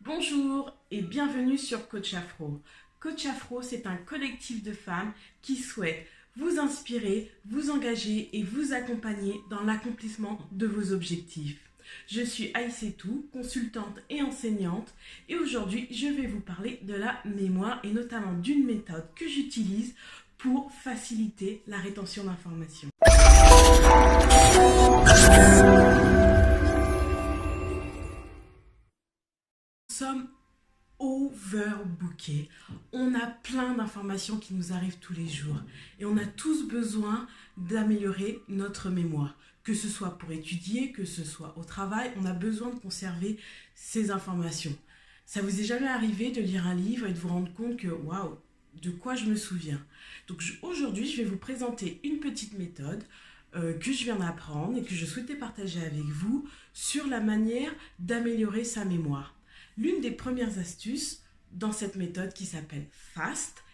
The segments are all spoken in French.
Bonjour et bienvenue sur Coach Afro. Coach Afro, c'est un collectif de femmes qui souhaitent vous inspirer, vous engager et vous accompagner dans l'accomplissement de vos objectifs. Je suis Aïssetou, consultante et enseignante, et aujourd'hui je vais vous parler de la mémoire et notamment d'une méthode que j'utilise pour faciliter la rétention d'informations. Nous sommes overbookés. On a plein d'informations qui nous arrivent tous les jours et on a tous besoin d'améliorer notre mémoire. Que ce soit pour étudier, que ce soit au travail, on a besoin de conserver ces informations. Ça vous est jamais arrivé de lire un livre et de vous rendre compte que waouh, de quoi je me souviens? Donc aujourd'hui, je vais vous présenter une petite méthode que je viens d'apprendre et que je souhaitais partager avec vous sur la manière d'améliorer sa mémoire. L'une des premières astuces dans cette méthode qui s'appelle FAST,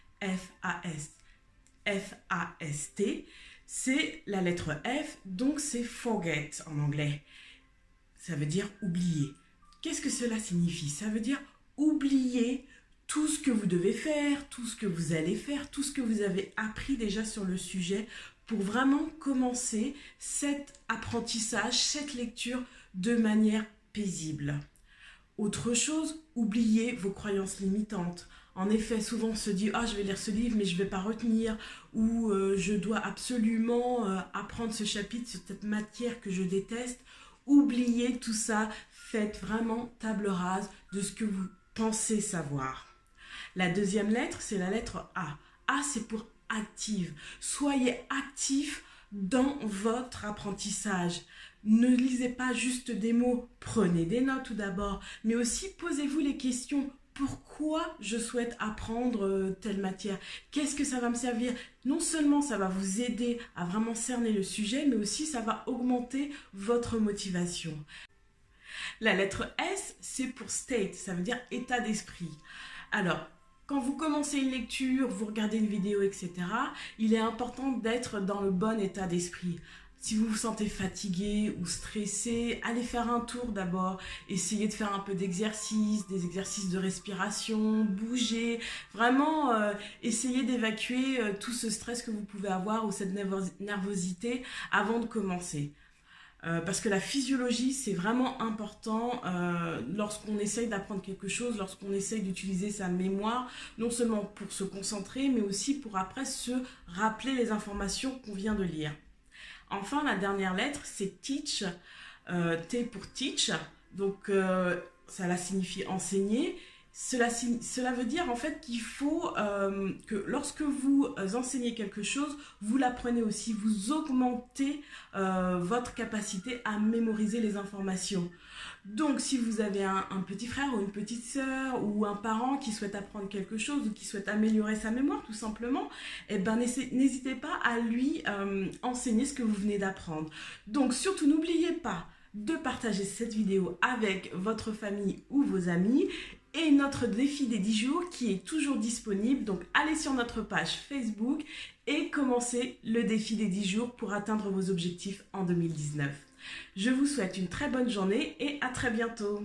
F-A-S-T, c'est la lettre F, donc c'est forget en anglais. Ça veut dire oublier. Qu'est-ce que cela signifie? Ça veut dire oublier tout ce que vous devez faire, tout ce que vous allez faire, tout ce que vous avez appris déjà sur le sujet pour vraiment commencer cet apprentissage, cette lecture de manière paisible. Autre chose, oubliez vos croyances limitantes. En effet, souvent on se dit « Ah, je vais lire ce livre, mais je ne vais pas retenir » ou « Je dois absolument apprendre ce chapitre sur cette matière que je déteste ». Oubliez tout ça, faites vraiment table rase de ce que vous pensez savoir. La deuxième lettre, c'est la lettre A. A, c'est pour active. Soyez actif dans votre apprentissage. Ne lisez pas juste des mots, prenez des notes tout d'abord, mais aussi posez-vous les questions. Pourquoi je souhaite apprendre telle matière? Qu'est-ce que ça va me servir? Non seulement ça va vous aider à vraiment cerner le sujet, mais aussi ça va augmenter votre motivation. La lettre S, c'est pour state, ça veut dire état d'esprit. Alors, quand vous commencez une lecture, vous regardez une vidéo, etc., il est important d'être dans le bon état d'esprit. Si vous vous sentez fatigué ou stressé, allez faire un tour d'abord. Essayez de faire un peu d'exercice, des exercices de respiration, bouger. Vraiment, essayez d'évacuer tout ce stress que vous pouvez avoir ou cette nervosité avant de commencer. Parce que la physiologie, c'est vraiment important lorsqu'on essaye d'apprendre quelque chose, lorsqu'on essaye d'utiliser sa mémoire, non seulement pour se concentrer, mais aussi pour après se rappeler les informations qu'on vient de lire. Enfin, la dernière lettre, c'est teach, T pour teach, donc ça signifie enseigner. Cela veut dire en fait qu'il faut que lorsque vous enseignez quelque chose, vous l'apprenez aussi, vous augmentez votre capacité à mémoriser les informations. Donc si vous avez un petit frère ou une petite sœur ou un parent qui souhaite apprendre quelque chose ou qui souhaite améliorer sa mémoire tout simplement, eh ben, n'hésitez pas à lui enseigner ce que vous venez d'apprendre. Donc surtout n'oubliez pas de partager cette vidéo avec votre famille ou vos amis et notre défi des 10 jours qui est toujours disponible. Donc allez sur notre page Facebook et commencez le défi des 10 jours pour atteindre vos objectifs en 2019. Je vous souhaite une très bonne journée et à très bientôt.